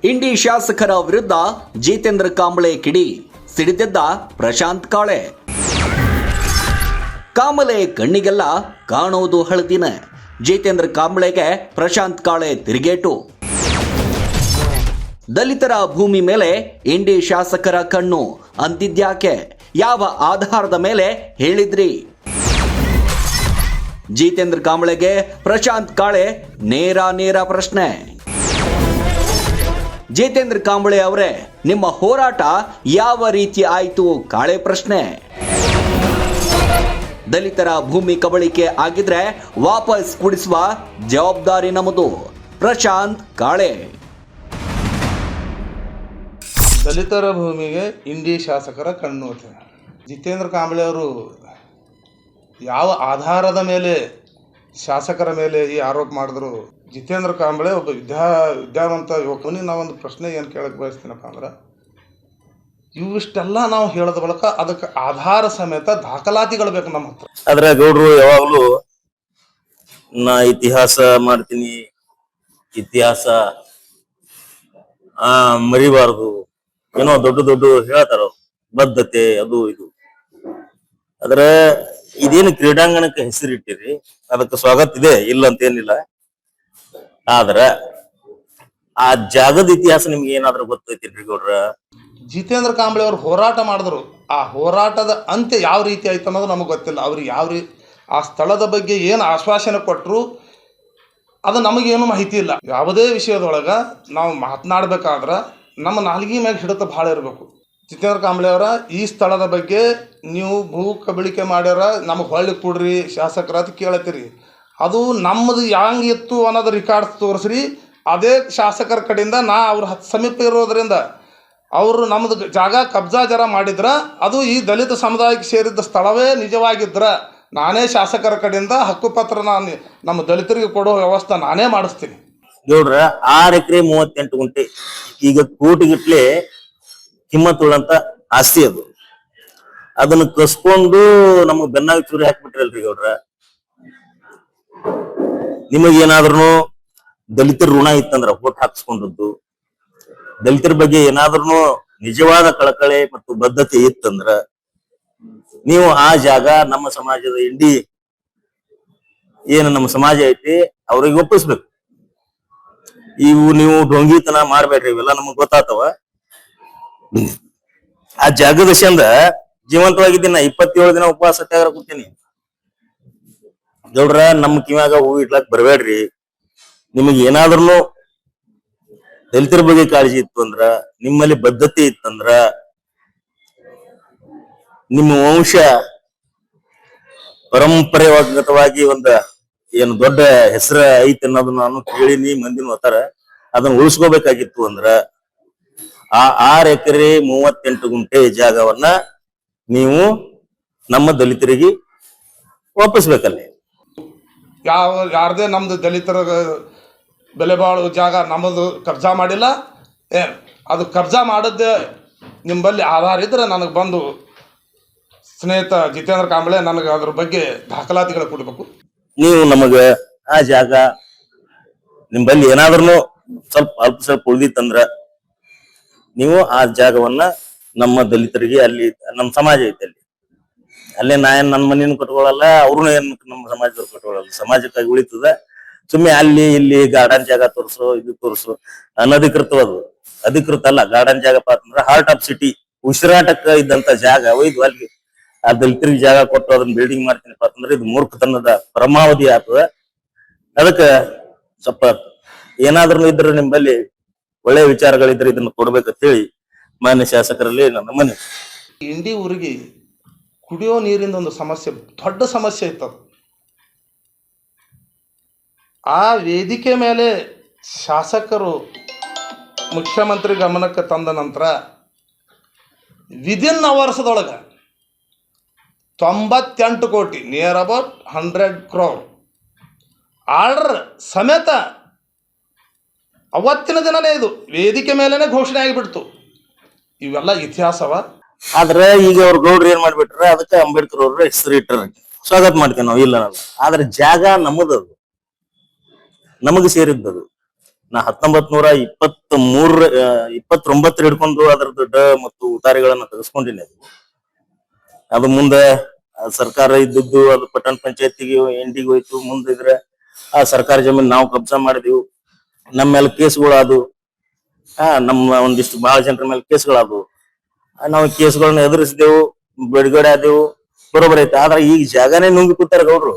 ಇಂಡಿ ಶಾಸಕರ ವಿರುದ್ಧ ಜಿತೇಂದ್ರ ಕಾಂಬಳೆ ಕಿಡಿ ಸಿಡಿದಿದ್ದ ಪ್ರಶಾಂತ್ ಕಾಳೆ. ಕಾಂಬಳೆ ಕಣ್ಣಿಗೆಲ್ಲ ಕಾಣುವುದು ಹಳದಿನ. ಜಿತೇಂದ್ರ ಕಾಂಬಳೆಗೆ ಪ್ರಶಾಂತ್ ಕಾಳೆ ತಿರುಗೇಟು. ದಲಿತರ ಭೂಮಿ ಮೇಲೆ ಇಂಡಿ ಶಾಸಕರ ಕಣ್ಣು ಅಂತಿದ್ಯಾಕೆ? ಯಾವ ಆಧಾರದ ಮೇಲೆ ಹೇಳಿದ್ರಿ? ಜಿತೇಂದ್ರ ಕಾಂಬಳೆಗೆ ಪ್ರಶಾಂತ್ ಕಾಳೆ ನೇರ ಪ್ರಶ್ನೆ. ಜಿತೇಂದ್ರ ಕಾಂಬಳೆ ಅವರೇ, ನಿಮ್ಮ ಹೋರಾಟ ಯಾವ ರೀತಿ ಆಯಿತು? ಕಾಳೆ ಪ್ರಶ್ನೆ. ದಲಿತರ ಭೂಮಿ ಕಬಳಿಕೆ ಆಗಿದ್ರೆ ವಾಪಸ್ ಕೊಡಿಸುವ ಜವಾಬ್ದಾರಿ ನಮ್ಮದು. ಪ್ರಶಾಂತ್ ಕಾಳೆ. ದಲಿತರ ಭೂಮಿಗೆ ಇಂಡಿ ಶಾಸಕರ ಕಣ್ಣು. ಜಿತೇಂದ್ರ ಕಾಂಬಳೆ ಅವರು ಯಾವ ಆಧಾರದ ಮೇಲೆ ಶಾಸಕರ ಮೇಲೆ ಈ ಆರೋಪ ಮಾಡಿದ್ರು? ಜಿತೇಂದ್ರ ಕಾಂಬಳೆ ಒಬ್ಬ ವಿದ್ಯಾವಂತ ಯುವಕನಿಗೆ ನಾವೊಂದು ಪ್ರಶ್ನೆ ಏನು ಕೇಳಕ್ಕೆ ಬಯಸ್ತೀನಪ್ಪ ಅಂದ್ರೆ, ಇವಿಷ್ಟೆಲ್ಲ ನಾವು ಹೇಳದ ಬಳಿಕ ಅದಕ್ಕೆ ಆಧಾರ ಸಮೇತ ದಾಖಲಾತಿಗಳು ಬೇಕು ನಮ್ಮ ಹತ್ರ. ಆದ್ರೆ ಗೌಡ್ರು ಯಾವಾಗ್ಲೂ ನಾ ಇತಿಹಾಸ ಮಾಡ್ತೀನಿ, ಇತಿಹಾಸ ಮರಿಬಾರದು, ಏನೋ ದೊಡ್ಡ ಹೇಳ್ತಾರ, ಬದ್ಧತೆ ಅದು ಇದು. ಆದ್ರೆ ಇದೇನು ಕ್ರೀಡಾಂಗಣಕ್ಕೆ ಹೆಸರಿಟ್ಟಿರಿ, ಅದಕ್ಕೆ ಸ್ವಾಗತ ಇದೆ, ಇಲ್ಲ ಅಂತ ಏನಿಲ್ಲ. ಆದ್ರ ಆ ಜಾಗದ ಇತಿಹಾಸ ನಿಮ್ಗೆ ಏನಾದ್ರೂ ಗೊತ್ತೈತಿನ್ರಿ ಗೌಡ್ರ? ಜಿತೇಂದ್ರ ಕಾಂಬಳೆ ಅವರು ಹೋರಾಟ ಮಾಡಿದ್ರು. ಆ ಹೋರಾಟದ ಅಂತ್ಯ ಯಾವ ರೀತಿ ಆಯ್ತು ಅನ್ನೋದು ನಮಗೆ ಗೊತ್ತಿಲ್ಲ. ಅವ್ರಿಗೆ ಆ ಸ್ಥಳದ ಬಗ್ಗೆ ಏನು ಆಶ್ವಾಸನೆ ಕೊಟ್ಟರು ಅದು ನಮಗೇನು ಮಾಹಿತಿ ಇಲ್ಲ. ಯಾವುದೇ ವಿಷಯದೊಳಗೆ ನಾವು ಮಾತನಾಡ್ಬೇಕಾದ್ರೆ ನಮ್ಮ ನಾಲ್ಗಿ ಮ್ಯಾಗ ಹಿಡಿತ ಭಾಳ ಇರಬೇಕು. ಜಿತೇಂದ್ರ ಕಾಂಬಳೆ ಅವರ ಈ ಸ್ಥಳದ ಬಗ್ಗೆ ನೀವು ಭೂ ಕಬಳಿಕೆ ಮಾಡ್ಯಾರ, ನಮಗೆ ಹೊಳ್ಳಿ ಕೊಡ್ರಿ ಶಾಸಕರ ಅಂತ ಕೇಳತ್ತೀರಿ. ಅದು ನಮ್ಮದು ಹ್ಯಾಂಗಿತ್ತು ಅನ್ನೋದು ರಿಕಾರ್ಡ್ಸ್ ತೋರಿಸ್ರಿ. ಅದೇ ಶಾಸಕರ ಕಡೆಯಿಂದ ಅವ್ರ ಸಮೀಪ ಇರೋದ್ರಿಂದ ಅವರು ನಮ್ಮದು ಜಾಗ ಕಬ್ಜಾ ಜರ ಮಾಡಿದ್ರೆ ಅದು ಈ ದಲಿತ ಸಮುದಾಯಕ್ಕೆ ಸೇರಿದ್ದ ಸ್ಥಳವೇ ನಿಜವಾಗಿದ್ರೆ ನಾನೇ ಶಾಸಕರ ಕಡೆಯಿಂದ ಹಕ್ಕುಪತ್ರ ನಮ್ಮ ದಲಿತರಿಗೆ ಕೊಡೋ ವ್ಯವಸ್ಥೆ ನಾನೇ ಮಾಡಿಸ್ತೀನಿ. ಗೌಡ್ರ 6 ಎಕರೆ 38 ಗುಂಟೆ ಈಗ ಕೋಟಿಗಟ್ಲೆ ಕಿಮ್ಮತ್ತುಳ್ಳಂತ ಆಸ್ತಿ ಅದು. ಅದನ್ನ ಕಸ್ಕೊಂಡು ನಮಗ್ ಬೆನ್ನಾಗ ಚೂರಿ ಹಾಕ್ಬಿಟ್ರಲ್ರಿ ಗೌಡ್ರ. ನಿಮಗೇನಾದ್ರೂ ದಲಿತರ ಋಣ ಇತ್ತಂದ್ರ ಓಟ್ ಹಾಕ್ಸ್ಕೊಂಡದ್ದು, ದಲಿತರ ಬಗ್ಗೆ ಏನಾದ್ರೂ ನಿಜವಾದ ಕಳಕಳೆ ಮತ್ತು ಬದ್ಧತೆ ಇತ್ತಂದ್ರ ನೀವು ಆ ಜಾಗ ನಮ್ಮ ಸಮಾಜದ ಇಂಡಿ ಏನು ನಮ್ಮ ಸಮಾಜ ಐತಿ ಅವ್ರಿಗೆ ಒಪ್ಪಿಸ್ಬೇಕು. ನೀವು ಢೊಂಗಿತನ ಮಾಡ್ಬೇಡ್ರಿ, ಇವೆಲ್ಲ ನಮಗ್ ಗೊತ್ತಾತವ. ಆ ಜಾಗದ ಚಂದ ಜೀವಂತವಾಗಿದ್ದೀನಿ. 27 ದಿನ ಉಪವಾಸ ಸತ್ಯಾಗ್ರಹ ಕೂತೀನಿ ಗೌಡ್ರ. ನಮ್ಮ ಕಿವ್ಯಾಗ ಹೂ ಇಡ್ಲಾಕ್ ಬರ್ಬೇಡ್ರಿ. ನಿಮಗ್ ಏನಾದ್ರೂ ದಲಿತರ ಬಗ್ಗೆ ಕಾಳಜಿ ಇತ್ತು ಅಂದ್ರ, ನಿಮ್ಮಲ್ಲಿ ಬದ್ಧತೆ ಇತ್ತಂದ್ರ, ನಿಮ್ಮ ವಂಶ ಪರಂಪರೆಗತವಾಗಿ ಒಂದ ಏನು ದೊಡ್ಡ ಹೆಸರ ಐತಿ ಅನ್ನೋದನ್ನ ನಾನು ಕೇಳಿನಿ, ಮಂದಿನ ಹೋತಾರ. ಅದನ್ನ ಉಳಿಸ್ಕೋಬೇಕಾಗಿತ್ತು ಅಂದ್ರ ಆ 6 ಎಕರೆ 38 ಗುಂಟೆ ಜಾಗವನ್ನ ನೀವು ನಮ್ಮ ದಲಿತರಿಗೆ ವಾಪಸ್ಬೇಕಲ್ಲಿ. ಯಾರದೇ ನಮ್ದು ದಲಿತರ ಬೆಲೆ ಬಾಳುವ ಜಾಗ ನಮ್ಮದು ಕಬ್ಜಾ ಮಾಡಿಲ್ಲ. ಅದು ಕಬ್ಜಾ ಮಾಡದ್ದೇ ನಿಮ್ಮಲ್ಲಿ ಆಧಾರ ಇದ್ರೆ ನನಗೆ ಬಂದು ಸ್ನೇಹಿತ ಜಿತೇಂದ್ರ ಕಾಂಬಳೆ ನನಗೆ ಅದ್ರ ಬಗ್ಗೆ ದಾಖಲಾತಿಗಳು ಕೊಡಬೇಕು. ನೀವು ನಮಗ ಆ ಜಾಗ ನಿಮ್ಮಲ್ಲಿ ಏನಾದ್ರೂ ಸ್ವಲ್ಪ ಉಳಿದಿತ್ತಂದ್ರ ನೀವು ಆ ಜಾಗವನ್ನ ನಮ್ಮ ದಲಿತರಿಗೆ, ಅಲ್ಲಿ ನಮ್ಮ ಸಮಾಜ ಐತೆ ಅಲ್ಲೇ ನನ್ನ ಮನೇನು ಕಟ್ಕೊಳ್ಳಲ್ಲ, ಅವ್ರನ್ನ ಏನ್ ನಮ್ಮ ಸಮಾಜದವ್ರು ಕಟ್ಕೊಳ್ಳಲ್ಲ. ಸಮಾಜಕ್ಕಾಗಿ ಉಳಿತದ. ಸುಮ್ಮನೆ ಅಲ್ಲಿ ಇಲ್ಲಿ ಗಾರ್ಡನ್ ಜಾಗ ತೋರಿಸು, ಇದು ತೋರಿಸು, ಅನಧಿಕೃತವದು. ಅಧಿಕೃತ ಅಲ್ಲ ಗಾರ್ಡನ್ ಜಾಗಪ್ಪ ಅಂತಂದ್ರೆ ಹಾರ್ಟ್ ಆಫ್ ಸಿಟಿ, ಉಸಿರಾಟಕ್ಕೆ ಇದ್ದಂತ ಜಾಗ ಒಯ್ದು ಅಲ್ಲಿ ಆ ದಲಿತರಿಗೆ ಜಾಗ ಕೊಟ್ಟು ಅದನ್ನ ಬಿಲ್ಡಿಂಗ್ ಮಾಡ್ತೀನಿಪ್ಪ ಅಂತಂದ್ರೆ ಇದು ಮೂರ್ಖತನದ ಪರಮಾವಧಿ ಆಗ್ತದ. ಅದಕ್ಕ ಸ್ವಲ್ಪ ಏನಾದ್ರೂ ಇದ್ರೆ ನಿಮ್ಮಲ್ಲಿ ಒಳ್ಳೆ ವಿಚಾರಗಳಿದ್ರೆ ಇದನ್ನ ಕೊಡ್ಬೇಕಂತೇಳಿ ಮಾನ್ಯ ಶಾಸಕರಲ್ಲಿ ನನ್ನ ಮನೆ. ಇಂಡಿ ಊರಿಗೆ ಕುಡಿಯೋ ನೀರಿಂದ ಒಂದು ಸಮಸ್ಯೆ, ದೊಡ್ಡ ಸಮಸ್ಯೆ ಇತ್ತದು. ಆ ವೇದಿಕೆ ಮೇಲೆ ಶಾಸಕರು ಮುಖ್ಯಮಂತ್ರಿ ಗಮನಕ್ಕೆ ತಂದ ನಂತರ ವಿದಿನ್ ಅವರ್ಸ್ದೊಳಗೆ 98 ಕೋಟಿ, ನಿಯರ್ ಅಬೌಟ್ 100 crore ಆರ್ಡರ್ ಸಮೇತ ಅವತ್ತಿನ ದಿನನೇ ಇದು ವೇದಿಕೆ ಮೇಲೇನೆ ಘೋಷಣೆ ಆಗಿಬಿಡ್ತು. ಇವೆಲ್ಲ ಇತಿಹಾಸವ. ಆದ್ರೆ ಈಗ ಅವ್ರ ಗೌಡ್ರು ಏನ್ ಮಾಡ್ಬಿಟ್ರ, ಅದಕ್ಕೆ ಅಂಬೇಡ್ಕರ್ ಅವ್ರ ಹೆಸರು ಇಟ್ಟರ. ಸ್ವಾಗತ ಮಾಡ್ತೇವೆ ನಾವು, ಇಲ್ಲ. ಆದ್ರೆ ಜಾಗ ನಮ್ಮದದು, ನಮಗೆ ಸೇರಿದ್ದದು. ನಾ 1923 ಹಿಡ್ಕೊಂಡು ಅದ್ರದ್ದು ಮತ್ತು ಉತಾರಿಗಳನ್ನ ತೆಗೆಸ್ಕೊಂಡಿನಿ. ಅದು ಮುಂದೆ ಸರ್ಕಾರ ಇದ್ದದ್ದು ಅದು ಪಟ್ಟಣ ಪಂಚಾಯತಿಗೆ ಎಂಡಿಗೆ ಹೋಯ್ತು. ಮುಂದಿದ್ರೆ ಆ ಸರ್ಕಾರಿ ಜಮೀನ್ ನಾವು ಕಬ್ಜಾ ಮಾಡಿದೆವು. ನಮ್ಮ ಮೇಲೆ ಕೇಸ್ಗಳು ಅದು, ನಮ್ಮ ಒಂದಿಷ್ಟು ಬಹಳ ಜನರ ಮೇಲೆ ಕೇಸ್ಗಳಾದವು. ನಾವು ಕೇಸ್ಗಳನ್ನ ಎದುರಿಸಿದೆವು, ಬಿಡುಗಡೆ ಆದೆವು, ಬರೋಬರ್ ಐತೆ. ಆದ್ರೆ ಈಗ ಜಾಗನೇ ನುಂಗಿ ಕೂತಾರ ಗೌಡ್ರು.